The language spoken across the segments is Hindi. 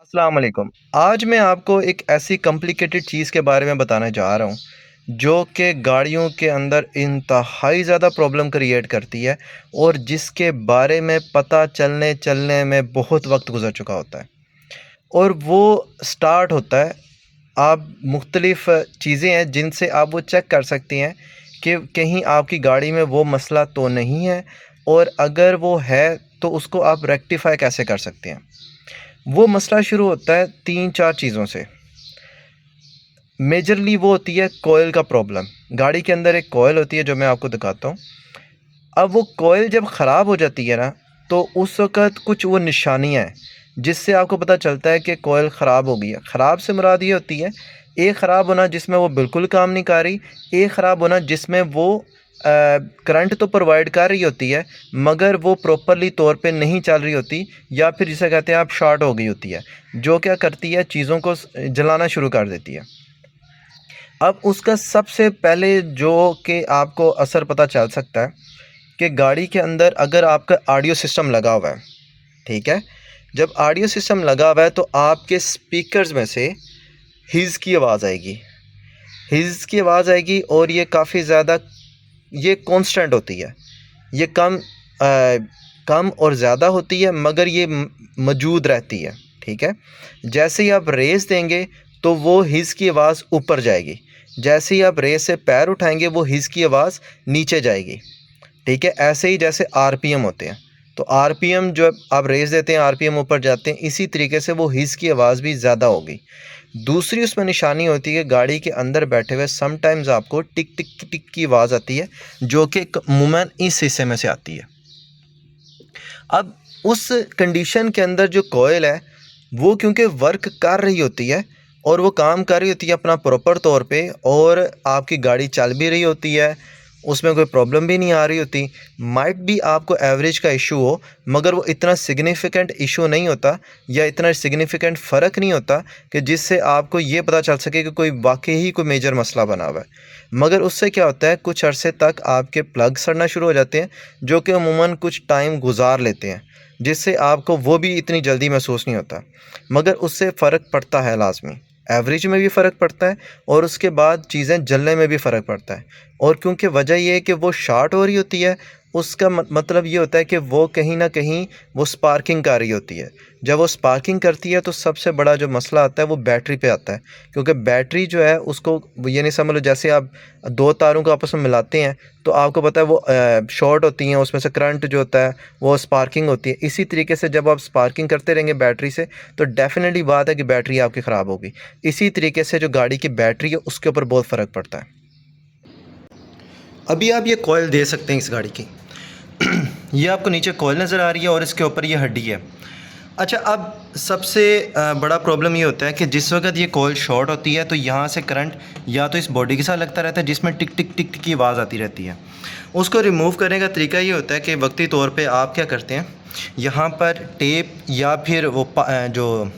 अस्सलाम वालेकुम। आज मैं आपको एक ऐसी कॉम्प्लिकेटेड चीज़ के बारे में बताने जा रहा हूँ, जो कि गाड़ियों के अंदर इंतहाई ज़्यादा प्रॉब्लम क्रिएट करती है और जिसके बारे में पता चलने में बहुत वक़्त गुज़र चुका होता है। और वो स्टार्ट होता है, आप मुख्तलिफ़ चीज़ें हैं जिनसे आप वो चेक कर सकती हैं कि कहीं आपकी गाड़ी में वो मसला तो नहीं है, और अगर वो है तो उसको आप रेक्टिफ़ाई कैसे कर सकते हैं। वो मसला शुरू होता है 3-4 चीज़ों से। मेजरली वो होती है कॉइल का प्रॉब्लम। गाड़ी के अंदर एक कॉइल होती है जो मैं आपको दिखाता हूँ। अब वो कॉइल जब ख़राब हो जाती है ना, तो उस वक़्त कुछ वो निशानियाँ हैं, जिससे आपको पता चलता है कि कॉइल ख़राब हो गई है। ख़राब से मुराद ये होती है, एक ख़राब होना जिसमें वो बिल्कुल काम नहीं कर रही, एक ख़राब होना जिसमें वो करंट तो प्रोवाइड कर रही होती है, मगर वो प्रॉपरली तौर पे नहीं चल रही होती, या फिर जिसे कहते हैं आप शॉर्ट हो गई होती है, जो क्या करती है चीज़ों को जलाना शुरू कर देती है। अब उसका सबसे पहले जो कि आपको असर पता चल सकता है कि गाड़ी के अंदर अगर आपका ऑडियो सिस्टम लगा हुआ है, ठीक है? जब ऑडियो सिस्टम लगा हुआ है तो आपके स्पीकर्स में से हिज़ की आवाज़ आएगी। हिज़ की आवाज़ आएगी और ये काफ़ी ज़्यादा ये कांस्टेंट होती है। ये कम और ज़्यादा होती है, मगर ये मौजूद रहती है, ठीक है? जैसे ही आप रेस देंगे तो वो हिज़ की आवाज़ ऊपर जाएगी। जैसे ही आप रेस से पैर उठाएँगे वो हिज़ की आवाज़ नीचे जाएगी। ठीक है? ऐसे ही जैसे आरपीएम होते हैं, तो आरपीएम जो आप रेस देते हैं, आरपीएम ऊपर जाते हैं, इसी तरीके से वो हिज़ की आवाज़ भी ज़्यादा होगी। दूसरी उसमें निशानी होती है, गाड़ी के अंदर बैठे हुए समटाइम्स आपको टिक टिक टिक की आवाज़ आती है, जो कि अमूमन इस हिस्से में से आती है। अब उस कंडीशन के अंदर जो कॉइल है, वो क्योंकि वर्क कर रही होती है और वो काम कर रही होती है अपना प्रॉपर तौर पे, और आपकी गाड़ी चल भी रही होती है, उसमें कोई प्रॉब्लम भी नहीं आ रही होती। माइट भी आपको एवरेज का इशू हो, मगर वो इतना सिग्निफिकेंट इशू नहीं होता, या इतना सिग्निफिकेंट फ़र्क नहीं होता कि जिससे आपको ये पता चल सके कि कोई वाक़ई ही कोई मेजर मसला बना हुआ है। मगर उससे क्या होता है, कुछ अरसे तक आपके प्लग सड़ना शुरू हो जाते हैं, जो कि अमूमन कुछ टाइम गुजार लेते हैं, जिससे आपको वो भी इतनी जल्दी महसूस नहीं होता, मगर उससे फ़र्क पड़ता है लाज़मी। एवरेज में भी फ़र्क पड़ता है और उसके बाद चीज़ें जलने में भी फ़र्क पड़ता है। और क्योंकि वजह ये है कि वो शॉर्ट हो रही होती है, उसका मतलब ये होता है कि वो कहीं न कहीं वो स्पार्किंग कर रही होती है। जब वो स्पार्किंग करती है तो सबसे बड़ा जो मसला आता है वो बैटरी पे आता है, क्योंकि बैटरी जो है उसको ये नहीं समझ लो, जैसे आप 2 तारों को आपस में मिलाते हैं तो आपको पता है वो शॉर्ट होती हैं, उसमें से करंट जो होता है वो स्पार्किंग होती है। इसी तरीके से जब आप स्पार्किंग करते रहेंगे बैटरी से, तो डेफ़िनेटली बात है कि बैटरी आपकी ख़राब होगी। इसी तरीके से जो गाड़ी की बैटरी है उसके ऊपर बहुत फ़र्क पड़ता है। अभी आप ये कॉइल दे सकते हैं इस गाड़ी की। ये आपको नीचे कॉइल नज़र आ रही है और इसके ऊपर ये हड्डी है। अच्छा, अब सबसे बड़ा प्रॉब्लम ये होता है कि जिस वक़्त ये कॉइल शॉर्ट होती है तो यहाँ से करंट या तो इस बॉडी के साथ लगता रहता है, जिसमें टिक टिक टिक टिक की आवाज़ आती रहती है। उसको रिमूव करने का तरीका ये होता है कि वक्ती तौर पे आप क्या करते हैं, यहाँ पर टेप या फिर वो जो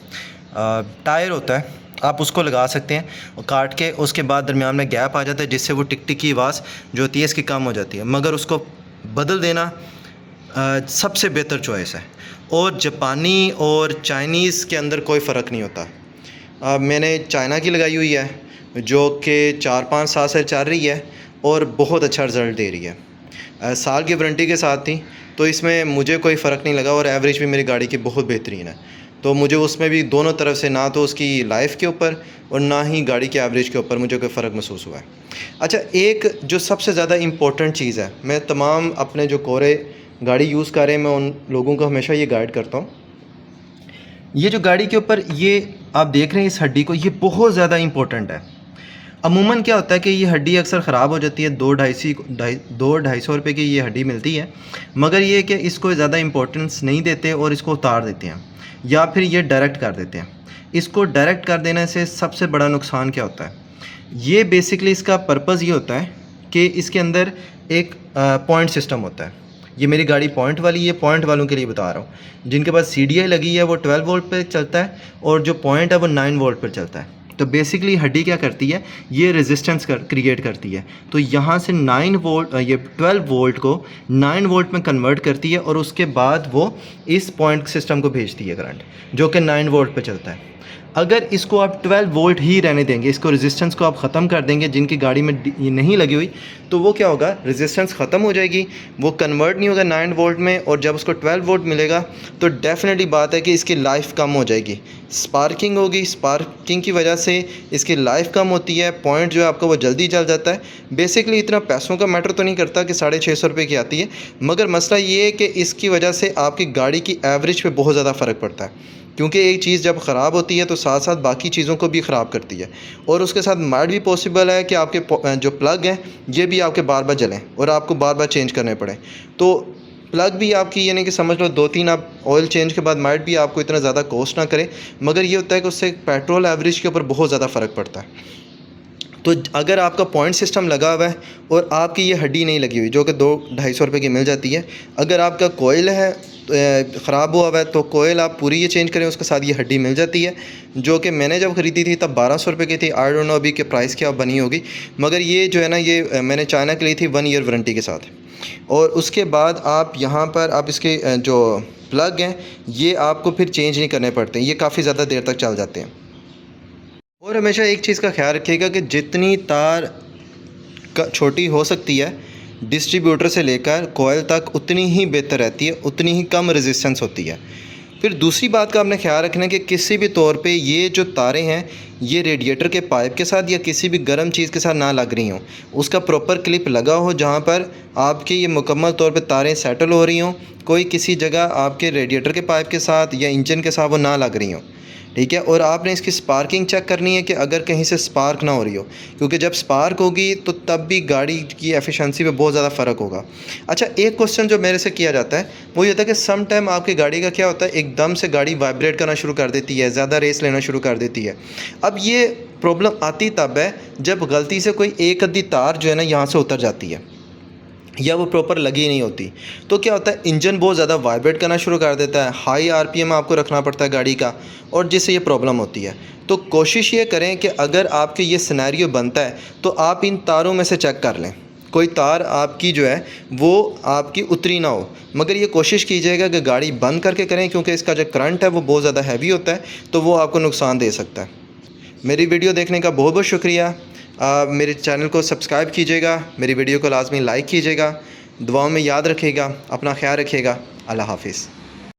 टायर होता है, आप उसको लगा सकते हैं और काट के उसके बाद दरमियान में गैप आ जाता है, जिससे वो टिक टिक की आवाज़ जो होती है इसकी कम हो जाती है। मगर उसको बदल देना सबसे बेहतर चॉइस है। और जापानी और चाइनीज़ के अंदर कोई फ़र्क नहीं होता। मैंने चाइना की लगाई हुई है, जो कि 4-5 साल से चल रही है और बहुत अच्छा रिज़ल्ट दे रही है। साल की वारंटी के साथ थी, तो इसमें मुझे कोई फ़र्क नहीं लगा और एवरेज भी मेरी गाड़ी की बहुत बेहतरीन है। तो मुझे उसमें भी दोनों तरफ से, ना तो उसकी लाइफ के ऊपर और ना ही गाड़ी के एवरेज के ऊपर मुझे कोई फ़र्क महसूस हुआ है। अच्छा, एक जो सबसे ज़्यादा इम्पोर्टेंट चीज़ है, मैं तमाम अपने जो कोरे गाड़ी यूज़ कर रहे हैं, मैं उन लोगों को हमेशा ये गाइड करता हूँ। ये जो गाड़ी के ऊपर ये आप देख रहे हैं इस हड्डी को, ये बहुत ज़्यादा इम्पोर्टेंट है। अमूमन क्या होता है कि ये हड्डी अक्सर ख़राब हो जाती है, 2-250 रुपये की ये हड्डी मिलती है, मगर ये कि इसको ज़्यादा इम्पोर्टेंस नहीं देते और इसको उतार देते हैं, या फिर ये डायरेक्ट कर देते हैं। इसको डायरेक्ट कर देने से सबसे बड़ा नुकसान क्या होता है, ये बेसिकली इसका पर्पज़ ये होता है कि इसके अंदर एक पॉइंट सिस्टम होता है। ये मेरी गाड़ी पॉइंट वाली है, पॉइंट वालों के लिए बता रहा हूँ। जिनके पास CDI लगी है वो 12 वोल्ट पर चलता है, और जो पॉइंट है वो 9 वोल्ट पर चलता है। तो बेसिकली हड्डी क्या करती है, ये रेजिस्टेंस क्रिएट करती है। तो यहाँ से 9 वोल्ट ये 12 वोल्ट को 9 वोल्ट में कन्वर्ट करती है और उसके बाद वो इस पॉइंट सिस्टम को भेजती है करंट, जो कि 9 वोल्ट पे चलता है। अगर इसको आप 12 वोल्ट ही रहने देंगे, इसको रेजिस्टेंस को आप ख़त्म कर देंगे, जिनकी गाड़ी में ये नहीं लगी हुई, तो वो क्या होगा, रेजिस्टेंस ख़त्म हो जाएगी, वो कन्वर्ट नहीं होगा 9 वोल्ट में, और जब उसको 12 वोल्ट मिलेगा तो डेफिनेटली बात है कि इसकी लाइफ कम हो जाएगी, स्पार्किंग होगी, स्पार्किंग की वजह से इसकी लाइफ कम होती है, पॉइंट जो है आपका वो जल्दी जल जाता है। बेसिकली इतना पैसों का मैटर तो नहीं करता कि 650 रुपये की आती है, मगर मसला ये है कि इसकी वजह से आपकी गाड़ी की एवरेज पे बहुत ज़्यादा फ़र्क पड़ता है, क्योंकि एक चीज़ जब ख़राब होती है तो साथ साथ बाकी चीज़ों को भी ख़राब करती है, और उसके साथ माइट भी पॉसिबल है कि आपके जो प्लग हैं ये भी आपके बार बार जलें और आपको बार बार चेंज करने पड़े। तो प्लग भी आपकी यानी कि समझ लो 2-3 आप ऑयल चेंज के बाद माइट भी आपको इतना ज़्यादा कॉस्ट ना करे, मगर ये होता है कि उससे पेट्रोल एवरेज के ऊपर बहुत ज़्यादा फ़र्क पड़ता है। तो अगर आपका पॉइंट सिस्टम लगा हुआ है और आपकी ये हड्डी नहीं लगी हुई, जो कि 200-250 रुपये की मिल जाती है, अगर आपका कोयल है ख़राब हुआ हुआ है तो कोयल आप पूरी ये चेंज करें, उसके साथ ये हड्डी मिल जाती है, जो कि मैंने जब ख़रीदी थी तब 1200 रुपये की थी। आई डोंट नो अभी के प्राइस क्या बनी होगी, मगर ये जो है ना, ये मैंने चाइना की ली थी 1 ईयर वारंटी के साथ। और उसके बाद आप यहाँ पर आप इसके जो प्लग हैं ये आपको फिर चेंज नहीं करने पड़ते, ये काफ़ी ज़्यादा देर तक चल जाते हैं। और हमेशा एक चीज़ का ख्याल रखिएगा कि जितनी तार छोटी हो सकती है डिस्ट्रीब्यूटर से लेकर कोयल तक, उतनी ही बेहतर रहती है, उतनी ही कम रेजिस्टेंस होती है। फिर दूसरी बात का आपने ख्याल रखना है कि किसी भी तौर पे ये जो तारें हैं ये रेडिएटर के पाइप के साथ या किसी भी गर्म चीज़ के साथ ना लग रही हों, उसका प्रॉपर क्लिप लगा हो जहाँ पर आपकी ये मुकम्मल तौर पे तारें सेटल हो रही हों, कोई किसी जगह आपके रेडिएटर के पाइप के साथ या इंजन के साथ वो ना लग रही हों, ठीक है। और आपने इसकी स्पार्किंग चेक करनी है कि अगर कहीं से स्पार्क ना हो रही हो, क्योंकि जब स्पार्क होगी तो तब भी गाड़ी की एफिशिएंसी में बहुत ज़्यादा फ़र्क होगा। अच्छा, एक क्वेश्चन जो मेरे से किया जाता है वो ये होता है कि सम टाइम आपकी गाड़ी का क्या होता है, एकदम से गाड़ी वाइब्रेट करना शुरू कर देती है, ज़्यादा रेस लेना शुरू कर देती है। अब ये प्रॉब्लम आती तब है जब गलती से कोई एक अद्धी तार जो है ना यहाँ से उतर जाती है या वो प्रॉपर लगी नहीं होती, तो क्या होता है, इंजन बहुत ज़्यादा वाइब्रेट करना शुरू कर देता है, हाई आरपीएम आपको रखना पड़ता है गाड़ी का, और जिससे ये प्रॉब्लम होती है। तो कोशिश ये करें कि अगर आपके ये सिनेरियो बनता है तो आप इन तारों में से चेक कर लें, कोई तार आपकी जो है वो आपकी उतरी ना हो, मगर ये कोशिश कीजिएगा कि गाड़ी बंद करके करें, क्योंकि इसका जो करंट है वो बहुत ज़्यादा हैवी होता है, तो वो आपको नुकसान दे सकता है। मेरी वीडियो देखने का बहुत बहुत शुक्रिया। मेरे चैनल को सब्सक्राइब कीजिएगा, मेरी वीडियो को लाजमी लाइक कीजिएगा, दुआओं में याद रखिएगा, अपना ख्याल रखिएगा। अल्लाह हाफिज़।